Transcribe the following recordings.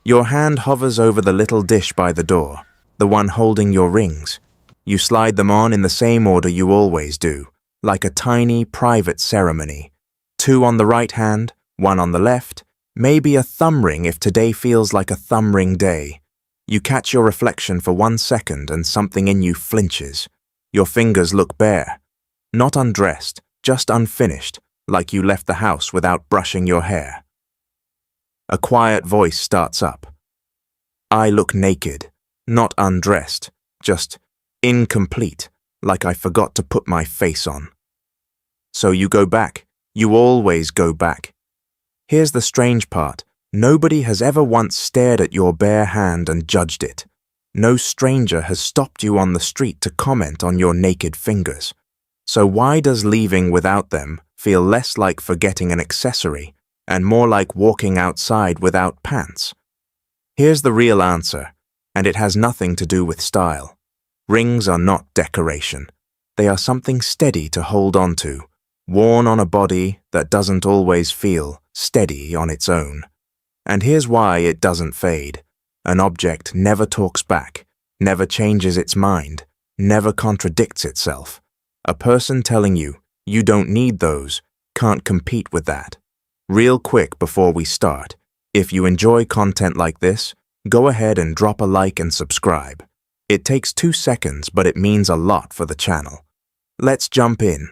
Your hand hovers over the little dish by the door, the one holding your rings. You slide them on in the same order you always do, like a tiny, private ceremony. 2 on the right hand, 1 on the left, maybe a thumb ring if today feels like a thumb ring day. You catch your reflection for 1 second and something in you flinches. Your fingers look bare. Not undressed, just unfinished, like you left the house without brushing your hair. A quiet voice starts up. I look naked, not undressed, just incomplete, like I forgot to put my face on. So you go back. You always go back. Here's the strange part. Nobody has ever once stared at your bare hand and judged it. No stranger has stopped you on the street to comment on your naked fingers. So why does leaving without them feel less like forgetting an accessory and more like walking outside without pants? Here's the real answer, and it has nothing to do with style. Rings are not decoration. They are something steady to hold on to, worn on a body that doesn't always feel steady on its own. And here's why it doesn't fade. An object never talks back, never changes its mind, never contradicts itself. A person telling you, you don't need those, can't compete with that. Real quick before we start, if you enjoy content like this, go ahead and drop a like and subscribe. It takes 2 seconds, but it means a lot for the channel. Let's jump in.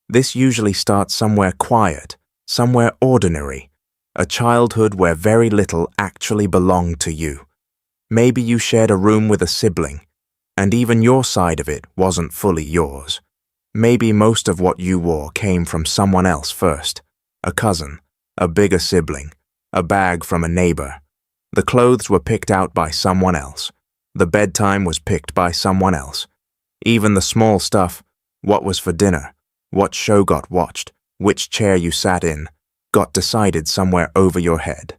This usually starts somewhere quiet, somewhere ordinary, a childhood where very little actually belonged to you. Maybe you shared a room with a sibling, and even your side of it wasn't fully yours. Maybe most of what you wore came from someone else first. A cousin, a bigger sibling, a bag from a neighbor. The clothes were picked out by someone else. The bedtime was picked by someone else. Even the small stuff, what was for dinner, what show got watched, which chair you sat in, got decided somewhere over your head.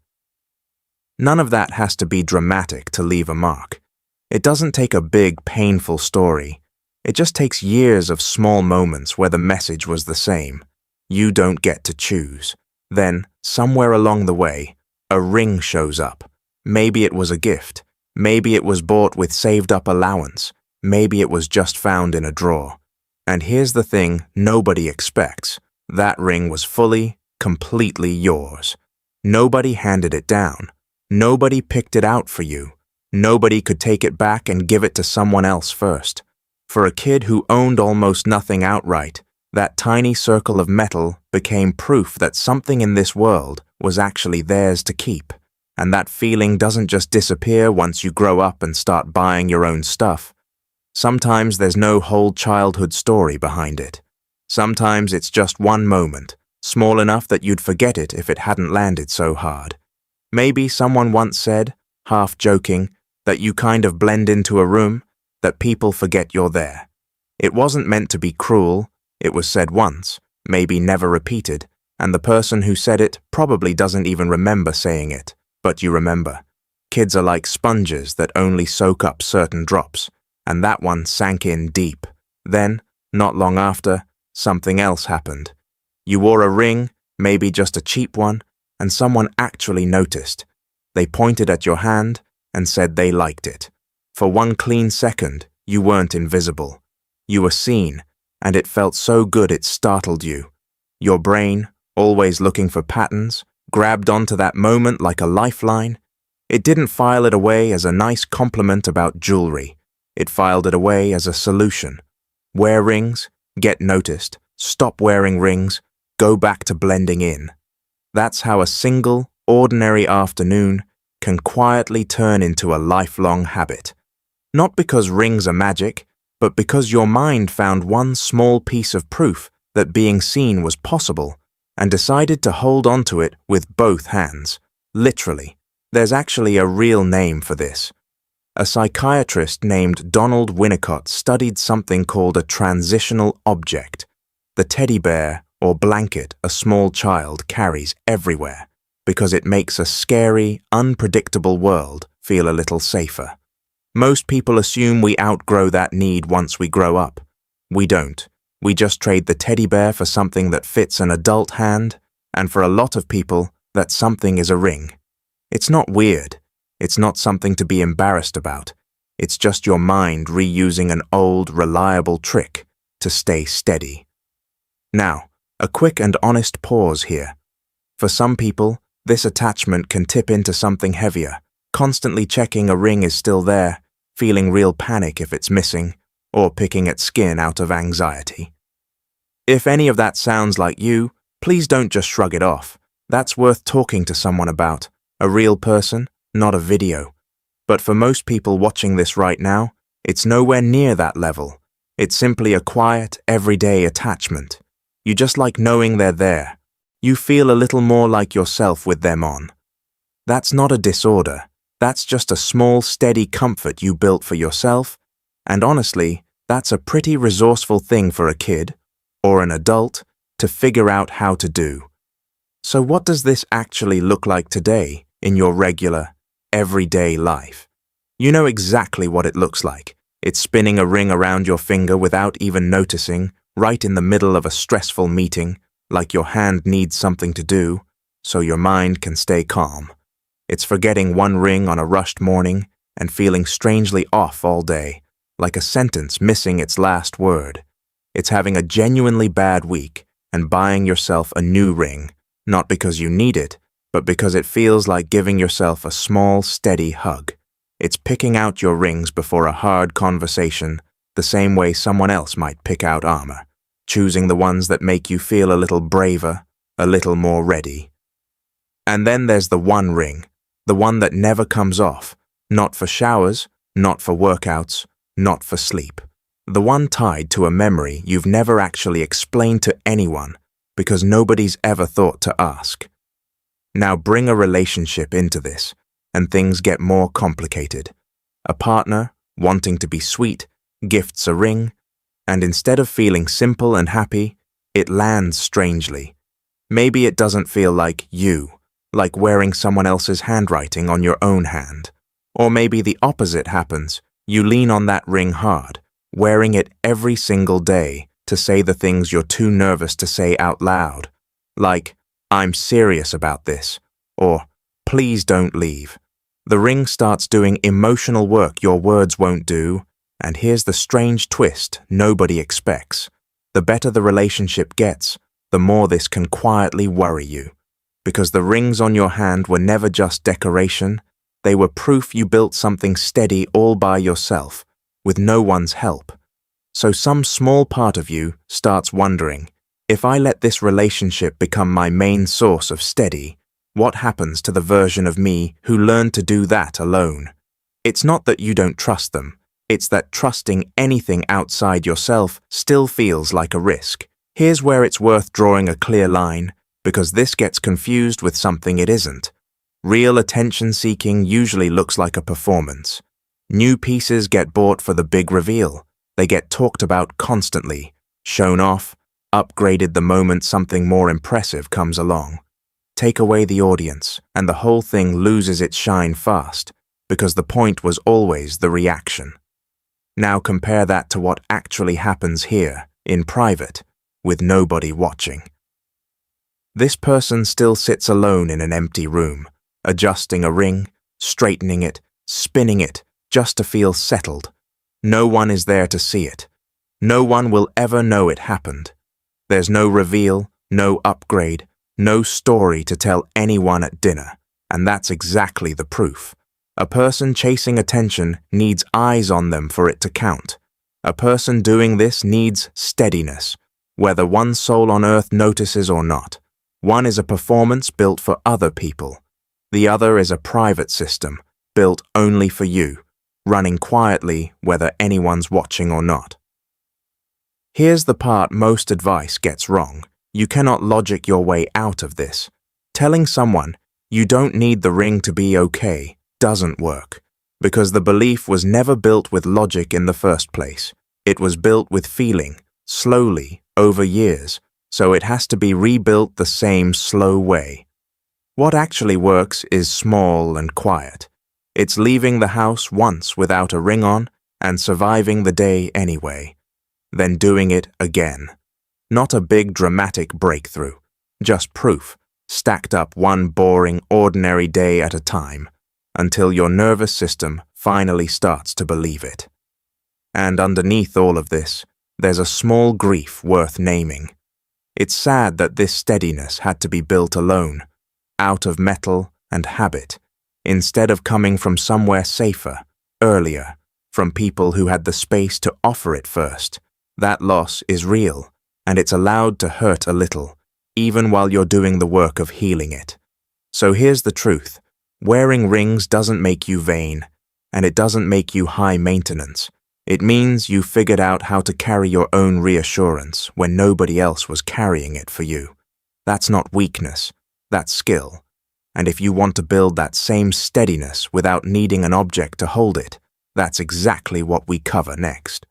None of that has to be dramatic to leave a mark. It doesn't take a big, painful story. It just takes years of small moments where the message was the same. You don't get to choose. Then, somewhere along the way, a ring shows up. Maybe it was a gift. Maybe it was bought with saved-up allowance. Maybe it was just found in a drawer. And here's the thing nobody expects. That ring was fully, completely yours. Nobody handed it down. Nobody picked it out for you. Nobody could take it back and give it to someone else first. For a kid who owned almost nothing outright, that tiny circle of metal became proof that something in this world was actually theirs to keep. And that feeling doesn't just disappear once you grow up and start buying your own stuff. Sometimes there's no whole childhood story behind it. Sometimes it's just one moment, small enough that you'd forget it if it hadn't landed so hard. Maybe someone once said, half joking, that you kind of blend into a room, that people forget you're there. It wasn't meant to be cruel. It was said once, maybe never repeated, and the person who said it probably doesn't even remember saying it. But you remember. Kids are like sponges that only soak up certain drops, and that one sank in deep. Then, not long after, something else happened. You wore a ring, maybe just a cheap one, and someone actually noticed. They pointed at your hand and said they liked it. For one clean second, you weren't invisible. You were seen, and it felt so good it startled you. Your brain, always looking for patterns, grabbed onto that moment like a lifeline. It didn't file it away as a nice compliment about jewelry. It filed it away as a solution. Wear rings, get noticed, stop wearing rings, go back to blending in. That's how a single, ordinary afternoon can quietly turn into a lifelong habit. Not because rings are magic, but because your mind found one small piece of proof that being seen was possible and decided to hold on to it with both hands. Literally. There's actually a real name for this. A psychiatrist named Donald Winnicott studied something called a transitional object, the teddy bear or blanket a small child carries everywhere, because it makes a scary, unpredictable world feel a little safer. Most people assume we outgrow that need once we grow up. We don't. We just trade the teddy bear for something that fits an adult hand, and for a lot of people, that something is a ring. It's not weird. It's not something to be embarrassed about. It's just your mind reusing an old, reliable trick to stay steady. Now, a quick and honest pause here. For some people, this attachment can tip into something heavier, constantly checking a ring is still there, feeling real panic if it's missing, or picking at skin out of anxiety. If any of that sounds like you, please don't just shrug it off. That's worth talking to someone about. A real person, not a video. But for most people watching this right now, it's nowhere near that level. It's simply a quiet, everyday attachment. You just like knowing they're there. You feel a little more like yourself with them on. That's not a disorder. That's just a small, steady comfort you built for yourself. And honestly, that's a pretty resourceful thing for a kid, or an adult, to figure out how to do. So what does this actually look like today in your regular, everyday life? You know exactly what it looks like. It's spinning a ring around your finger without even noticing, right in the middle of a stressful meeting, like your hand needs something to do, so your mind can stay calm. It's forgetting one ring on a rushed morning and feeling strangely off all day, like a sentence missing its last word. It's having a genuinely bad week and buying yourself a new ring, not because you need it, but because it feels like giving yourself a small, steady hug. It's picking out your rings before a hard conversation, the same way someone else might pick out armor, choosing the ones that make you feel a little braver, a little more ready. And then there's the one ring, the one that never comes off, not for showers, not for workouts, not for sleep. The one tied to a memory you've never actually explained to anyone because nobody's ever thought to ask. Now bring a relationship into this, and things get more complicated. A partner, wanting to be sweet, gifts a ring, and instead of feeling simple and happy, it lands strangely. Maybe it doesn't feel like you, like wearing someone else's handwriting on your own hand. Or maybe the opposite happens. You lean on that ring hard, wearing it every single day to say the things you're too nervous to say out loud. Like, I'm serious about this, or please don't leave. The ring starts doing emotional work your words won't do, and here's the strange twist nobody expects. The better the relationship gets, the more this can quietly worry you. Because the rings on your hand were never just decoration, they were proof you built something steady all by yourself, with no one's help. So some small part of you starts wondering, if I let this relationship become my main source of steady, what happens to the version of me who learned to do that alone? It's not that you don't trust them, it's that trusting anything outside yourself still feels like a risk. Here's where it's worth drawing a clear line, because this gets confused with something it isn't. Real attention-seeking usually looks like a performance. New pieces get bought for the big reveal. They get talked about constantly, shown off, upgraded the moment something more impressive comes along. Take away the audience, and the whole thing loses its shine fast, because the point was always the reaction. Now compare that to what actually happens here, in private, with nobody watching. This person still sits alone in an empty room, adjusting a ring, straightening it, spinning it, just to feel settled. No one is there to see it. No one will ever know it happened. There's no reveal, no upgrade, no story to tell anyone at dinner, and that's exactly the proof. A person chasing attention needs eyes on them for it to count. A person doing this needs steadiness, whether one soul on earth notices or not. One is a performance built for other people. The other is a private system, built only for you, running quietly whether anyone's watching or not. Here's the part most advice gets wrong. You cannot logic your way out of this. Telling someone you don't need the ring to be okay doesn't work, because the belief was never built with logic in the first place. It was built with feeling, slowly, over years, so it has to be rebuilt the same slow way. What actually works is small and quiet. It's leaving the house once without a ring on and surviving the day anyway, then doing it again. Not a big dramatic breakthrough, just proof, stacked up one boring, ordinary day at a time, until your nervous system finally starts to believe it. And underneath all of this, there's a small grief worth naming. It's sad that this steadiness had to be built alone, out of metal and habit, instead of coming from somewhere safer, earlier, from people who had the space to offer it first. That loss is real, and it's allowed to hurt a little, even while you're doing the work of healing it. So here's the truth. Wearing rings doesn't make you vain, and it doesn't make you high maintenance. It means you figured out how to carry your own reassurance when nobody else was carrying it for you. That's not weakness, that's skill. And if you want to build that same steadiness without needing an object to hold it, that's exactly what we cover next.